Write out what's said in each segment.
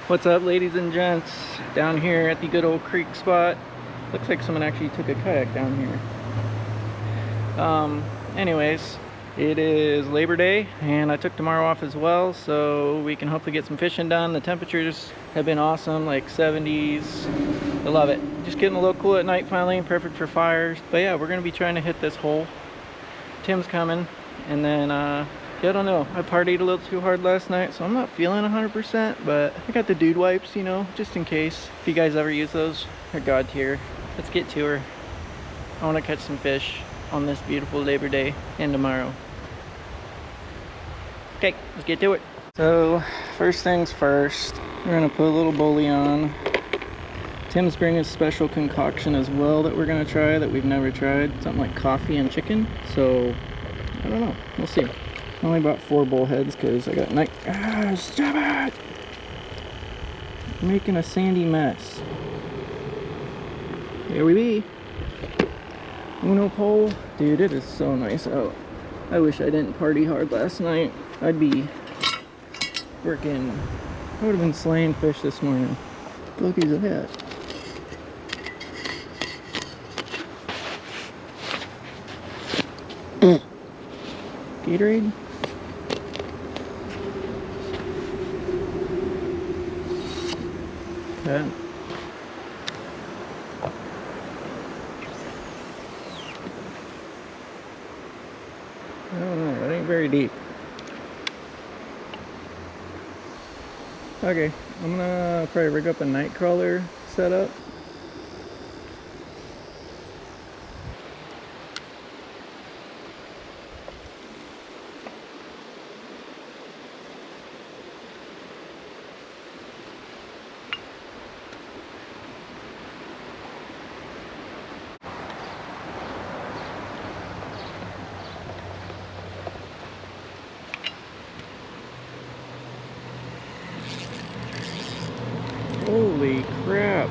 What's up, ladies and gents? Down here at the good old creek spot. Looks like someone actually took a kayak down here. Anyways, it is Labor Day and I took tomorrow off as well, so we can hopefully get some fishing done. The temperatures have been awesome, like 70s. I love it. Just getting a little cool at night finally, perfect for fires. But yeah, we're gonna be trying to hit this hole. Tim's coming, and then yeah, I don't know. I partied a little too hard last night, so I'm not feeling 100%, but I got the dude wipes, you know, just in case. If you guys ever use those, they're god tier. Let's get to her. I want to catch some fish on this beautiful Labor Day and tomorrow. Okay, let's get to it. So, first things first, we're gonna put a little bully on. Tim's bringing a special concoction as well that we're gonna try that we've never tried. Something like coffee and chicken. So, I don't know. We'll see. I only bought 4 bullheads because I got night. Ah, stop it! I'm making a sandy mess. Here we be. Uno pole. Dude, it is so nice out. I wish I didn't party hard last night. I'd be working. I would have been slaying fish this morning. Look, he's a hat. Gatorade? Okay. I don't know, that ain't very deep. Okay, I'm gonna probably rig up a night crawler setup. Holy crap.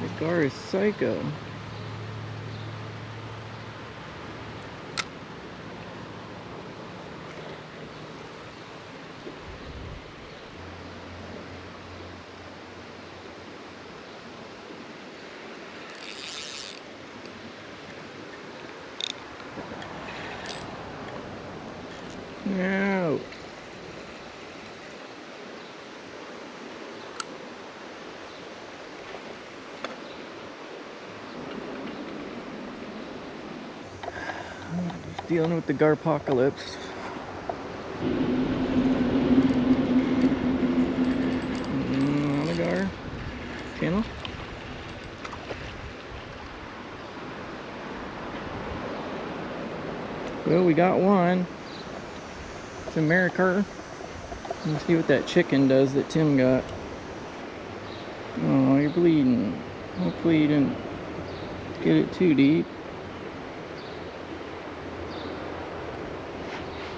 The gar is psycho. No. Just dealing with the garpocalypse. On the gar channel. Well, we got one. It's a Americar. Let's see what that chicken does that Tim got. Oh, you're bleeding. Hopefully you didn't get it too deep.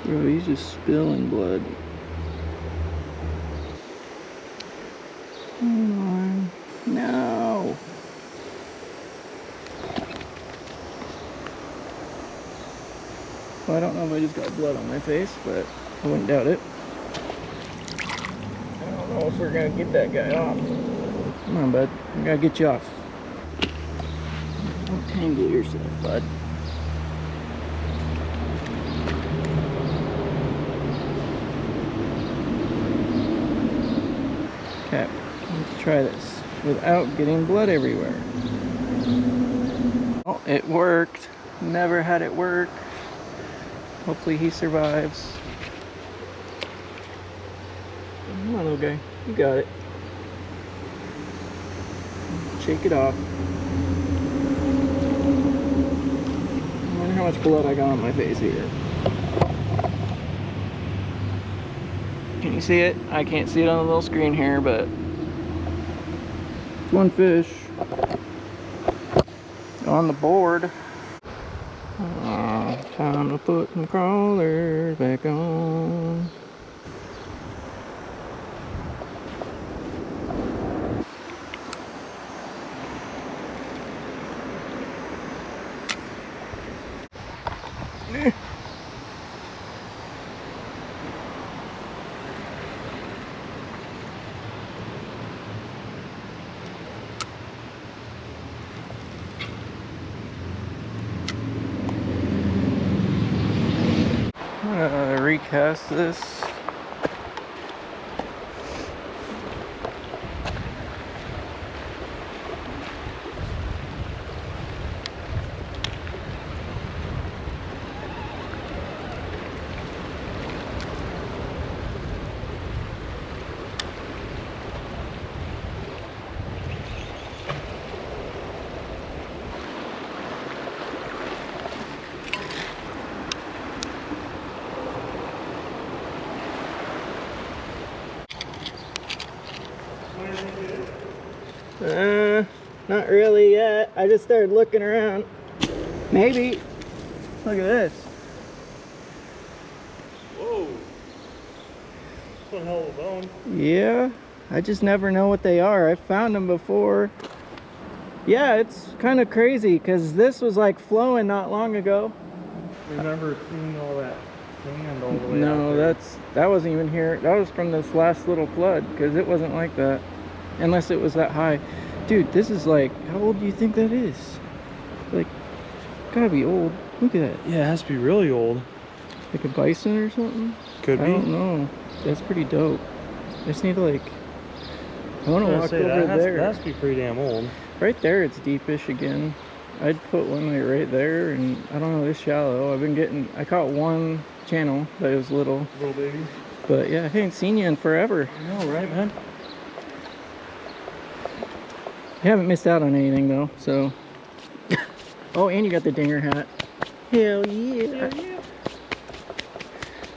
Bro, he's just spilling blood. Come on. No! Well, I don't know if I just got blood on my face, but I wouldn't doubt it. I don't know if we're gonna get that guy off. Come on, bud. I gotta get you off. Don't tangle yourself, bud. Okay, let's try this without getting blood everywhere. Oh, it worked. Never had it work. Hopefully he survives. Come on, little guy. You got it. Shake it off. I wonder how much blood I got on my face here. Can you see it? I can't see it on the little screen here, but it's one fish on the board. Time to put some crawlers back on. past this. Not really yet. I just started looking around. Maybe. Look at this. Whoa. That's one hell of a bone. Yeah. I just never know what they are. I've found them before. Yeah, it's kind of crazy because this was like flowing not long ago. Remember seeing all that sand all the way No, out there? that wasn't even here. That was from this last little flood because it wasn't like that. Unless it was that high. Dude, this is like, how old do you think that is? Like, gotta be old. Look at that. Yeah, it has to be really old. Like a bison or something? Could be. I don't know. That's pretty dope. I just need to like, I want to walk over there. That has to be pretty damn old. Right there, it's deepish again. I'd put one like right there, and I don't know, this shallow. I caught one channel that was little. Little baby. But yeah, I ain't seen you in forever. I know, right, man? You haven't missed out on anything though, so. Oh, and you got the dinger hat. Hell yeah.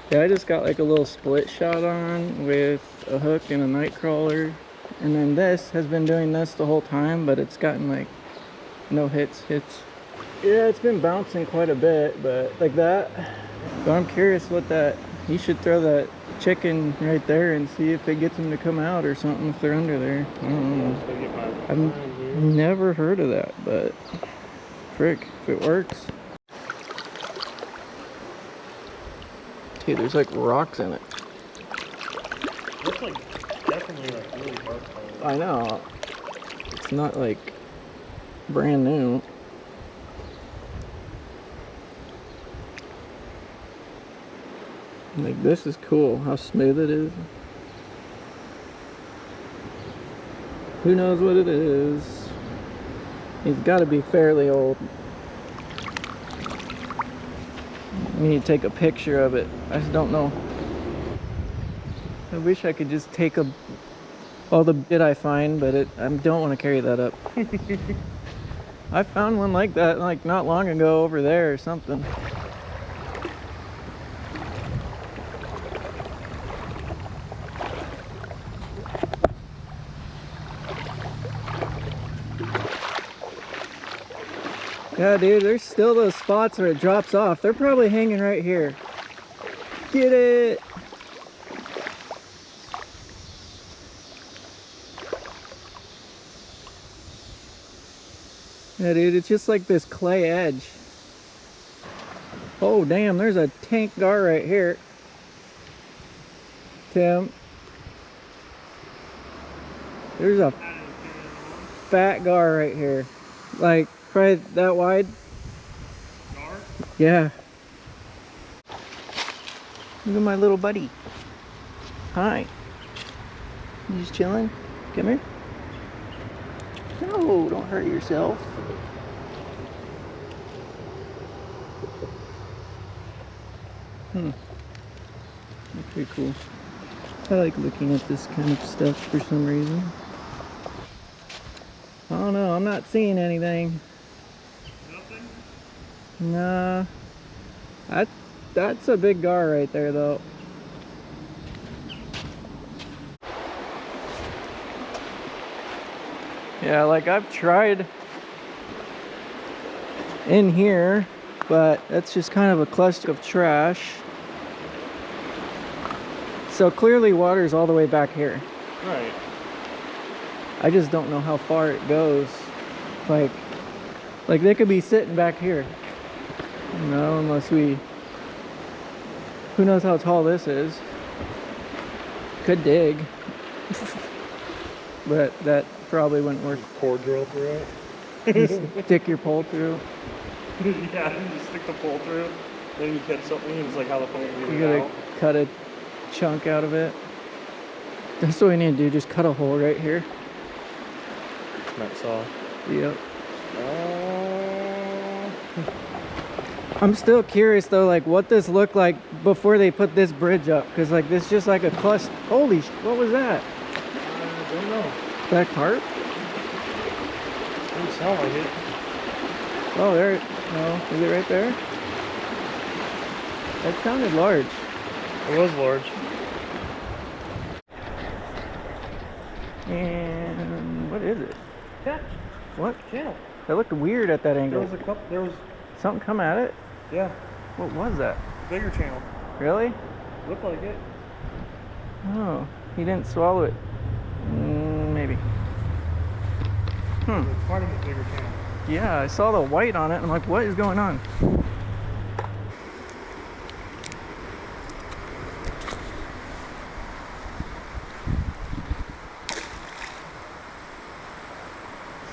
Yeah, I just got like a little split shot on with a hook and a night crawler. And then this has been doing this the whole time, but it's gotten like no hits. Yeah, it's been bouncing quite a bit, but like that. But I'm curious what that, you should throw that chicken right there and see if it gets them to come out or something if they're under there. I don't know. I've never heard of that, but frick, if it works. Dude, there's like rocks in it. Looks like definitely like really dark color. I know. It's not like brand new. Like, this is cool, how smooth it is. Who knows what it is? It's got to be fairly old. I need to take a picture of it. I just don't know. I wish I could just take all the bit I find, but I don't want to carry that up. I found one like that like not long ago over there or something. Yeah, dude, there's still those spots where it drops off. They're probably hanging right here. Get it! Yeah, dude, it's just like this clay edge. Oh, damn, there's a tank gar right here. Tim. There's a fat gar right here. Like, probably that wide. Gar? Yeah. Look at my little buddy. Hi. You just chilling? Come here. No, don't hurt yourself. That's pretty cool. I like looking at this kind of stuff for some reason. I don't know, I'm not seeing anything. Nothing? Nah. That's a big gar right there though. Yeah, like I've tried in here, but that's just kind of a cluster of trash. So clearly water's all the way back here. Right. I just don't know how far it goes. Like they could be sitting back here. You know, unless who knows how tall this is. Could dig. But that probably wouldn't work. Core drill through it. Just stick your pole through. Yeah, you just stick the pole through, then you catch something, and it's like how the pole You goes gotta out. cut a chunk out of it. That's what we need to do, just cut a hole right here. Cement saw. Yep. I'm still curious though, like what this looked like before they put this bridge up, because like this just like a cluster. Holy what was that? I don't know. That cart? Doesn't sound like it. Oh, there. No, is it right there? That sounded large. It was large. And what is it? Yeah. What? Channel. That looked weird at that angle. There was a couple. There was. Something come at it? Yeah. What was that? Bigger channel. Really? Looked like it. Oh, he didn't swallow it. Maybe. It's quite a bit bigger channel. Yeah, I saw the white on it. And I'm like, what is going on?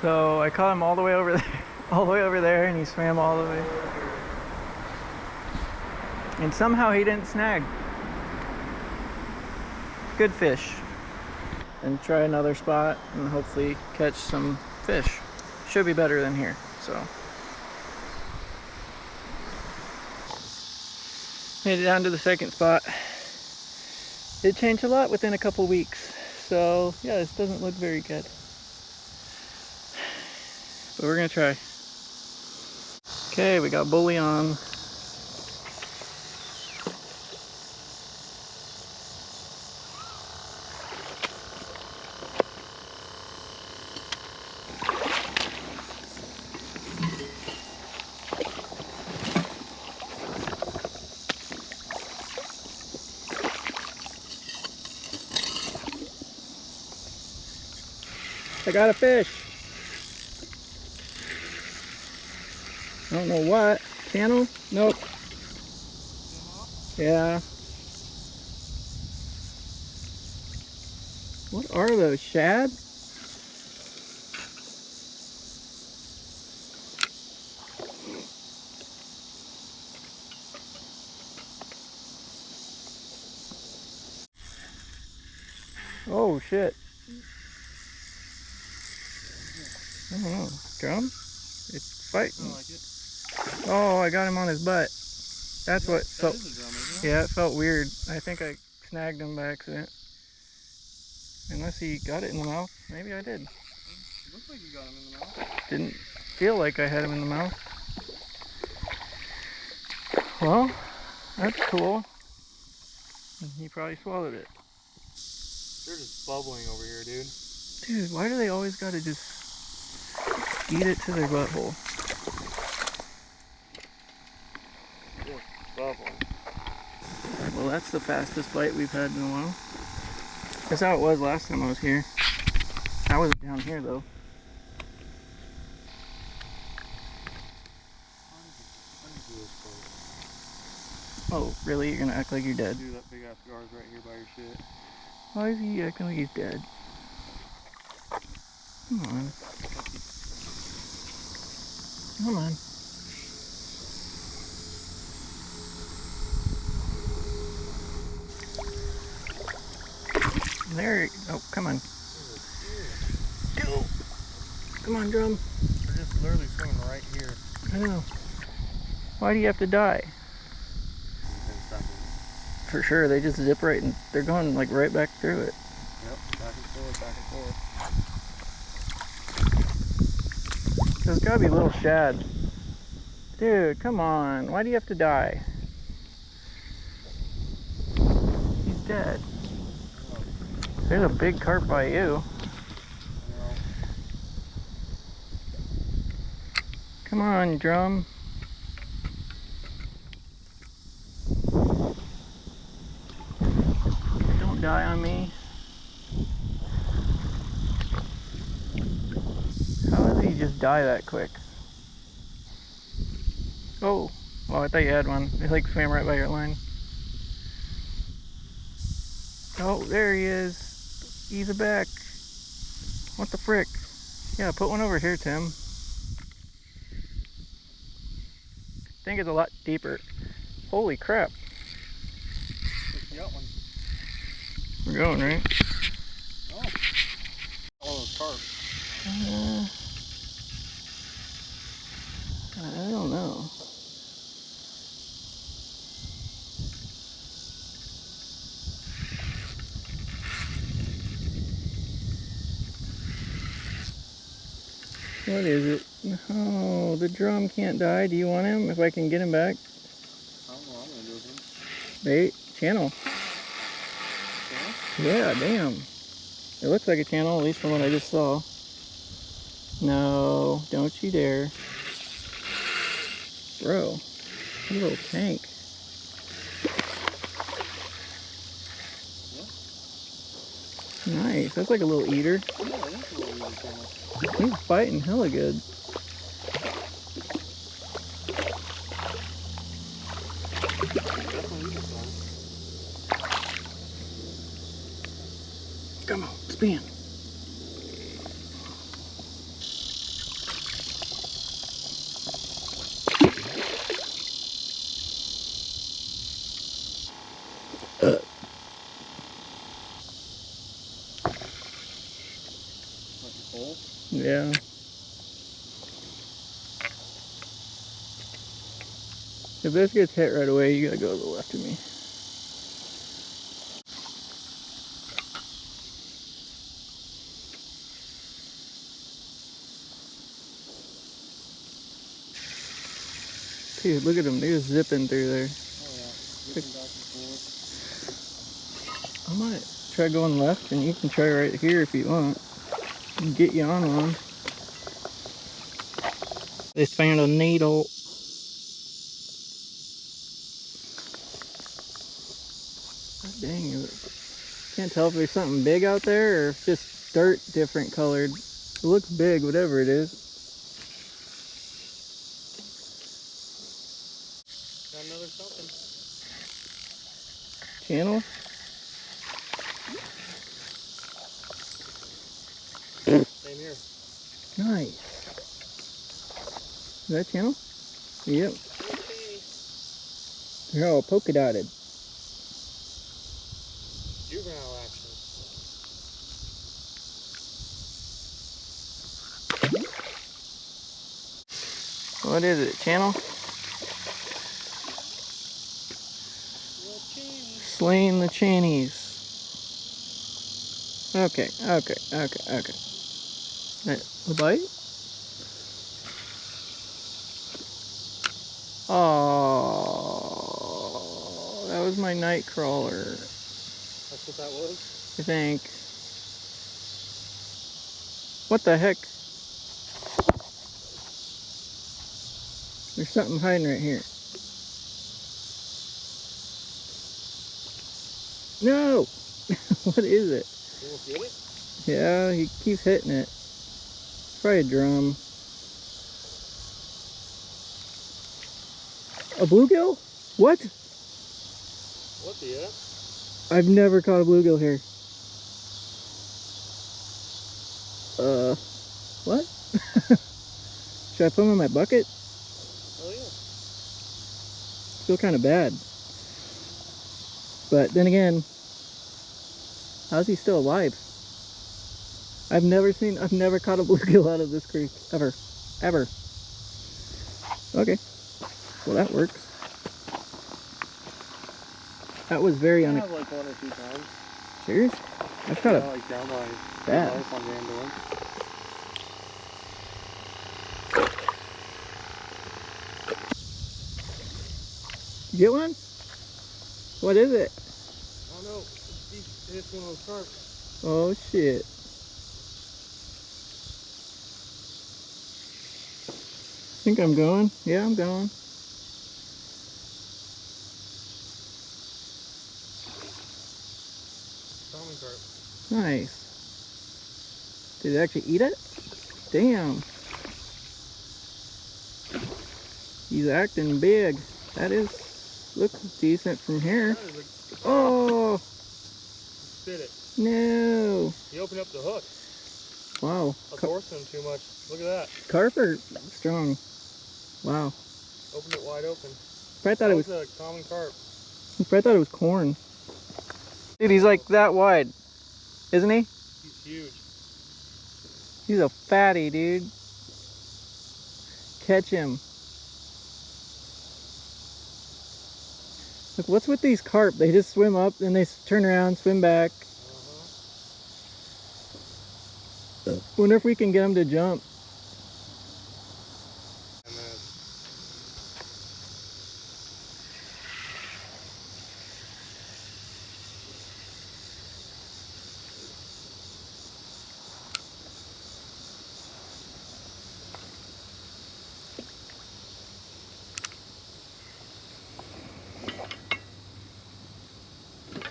So I caught him all the way over there, all the way over there, and he swam all the way. And somehow he didn't snag. Good fish. And try another spot and hopefully catch some fish. Should be better than here, so. Made it down to the second spot. It changed a lot within a couple weeks. So yeah, this doesn't look very good. But we're gonna try. Okay, we got bully on. I got a fish. I don't know what. Channel? Nope. Yeah. What are those? Shad? Oh shit. I don't know. Drum? It's fighting. I like it. Oh, I got him on his butt. That's what That felt. is a drum, isn't it? Yeah, it felt weird. I think I snagged him by accident. Unless he got it in the mouth. Maybe I did. It looks like you got him in the mouth. Didn't feel like I had him in the mouth. Well, that's cool. And he probably swallowed it. They're just bubbling over here, dude. Dude, why do they always gotta just eat it to their butthole? Yeah, bubbling. Well, that's the fastest bite we've had in a while. That's how it was last time I was here. I wasn't down here though. Oh, really? You're gonna act like you're dead? Dude, that big ass guard's right here by your shit. Why is he acting like he's dead? Come on. Come on. There. Oh, come on. Go. Come on, drum. They're just literally swimming right here. I know. Why do you have to die? For sure, they just zip right and they're going like right back through it. Yep, back and forth, back and forth. There's gotta be little shad. Dude, come on. Why do you have to die? He's dead. There's a big carp by you. Come on, drum. Don't die on me. How did he just die that quick? Oh, well, I thought you had one. It like swam right by your line. Oh, there he is. He's back. What the frick? Yeah, put one over here, Tim. I think it's a lot deeper. Holy crap. You got one. We're going, right? Oh. All those carp. I don't know. What is it? Oh, the drum can't die. Do you want him? If I can get him back? I don't know what I'm gonna do with him. Bait? Channel. Yeah, damn. It looks like a channel, at least from what I just saw. No, don't you dare. Bro, a little tank. Yeah. Nice, that's like a little eater. Yeah, it is a little easy channel. He's fighting hella good. Definitely eat this one. Come on, spin. Like a pole. Yeah. If this gets hit right away, you gotta go to the left of me. Dude, look at them. They're just zipping through there. Oh yeah. Zipping back and forth. I might try going left, and you can try right here if you want. Get you on one. They found a needle. God dang it. Can't tell if there's something big out there or if it's just dirt different colored. It looks big, whatever it is. Got another something. Channel? Same here. Nice. Is that channel? Yep. Okay. They're all polka dotted. Juvenile action. What is it? Channel? Slaying the channies. Okay. The bite? Oh, that was my night crawler. That's what that was? I think. What the heck? There's something hiding right here. No! What is it? You almost get it? Yeah, he keeps hitting it. Probably a drum. A bluegill? What? What the heck? I've never caught a bluegill here. What? Should I put him in my bucket? Oh yeah. Feel kind of bad. But then again, how's he still alive? I've never caught a bluegill out of this creek. Ever. Okay. Well, that works. That was very I have like 1 or 2 times. Serious? I've caught a like down by bass. life on Randall. You get one? What is it? Oh no, it's one of those carps. Oh shit. Think I'm going? Yeah, I'm going. Common carp. Nice. Did it actually eat it? Damn. He's acting big. That looks decent from here. Oh! Spit it. No. He opened up the hook. Wow. I was forcing him too much. Look at that. Carp are strong. Wow. Opened it wide open. Probably thought it was a common carp. I probably thought it was corn. Dude, he's like that wide, isn't he? He's huge. He's a fatty, dude. Catch him. Look, what's with these carp? They just swim up, then they turn around, swim back. Wonder if we can get them to jump.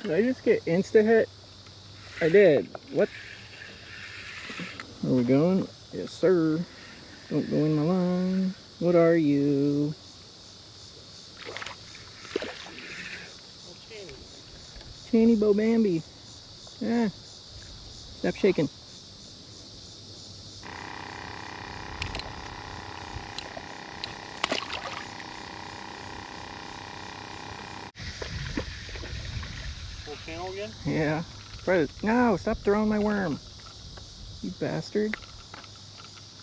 Did I just get insta-hit? I did. What? Are we going? Yes, sir. Don't go in my line. What are you? Chaney Bo Bambi. Ah. Stop shaking. Full channel again? Yeah. No, stop throwing my worm. You bastard.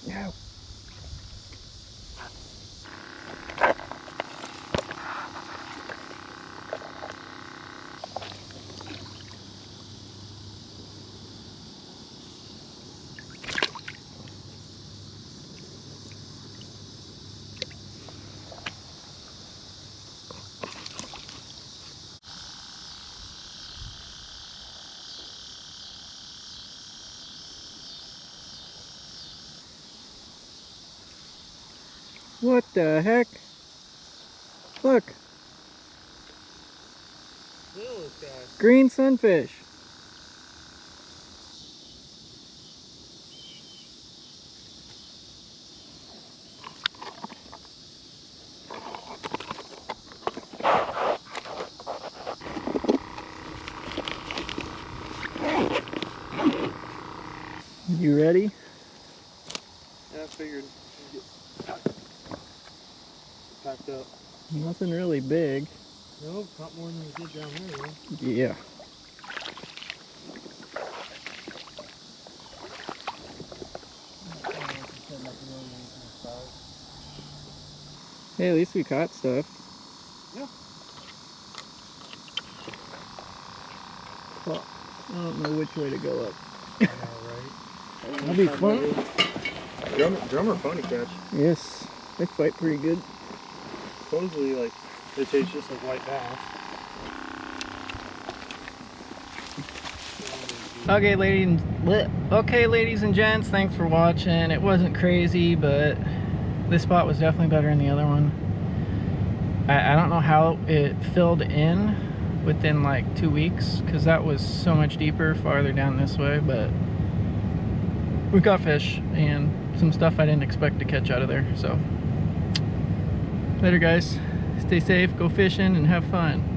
No. What the heck? Look, Those guys. green sunfish. You ready? Yeah, I figured. Packed up. Nothing really big. No, not more than we did down there, though. Yeah. Hey, at least we caught stuff. Yeah. Well, I don't know which way to go up. I know, right? That'll be fun. Drum or pony catch. Yes, they fight pretty good. Supposedly, like, they taste just like white bass. Okay, ladies and gents, thanks for watching. It wasn't crazy, but this spot was definitely better than the other one. I don't know how it filled in within like 2 weeks, because that was so much deeper farther down this way, but we caught fish and some stuff I didn't expect to catch out of there. So later, guys. Stay safe, go fishing, and have fun.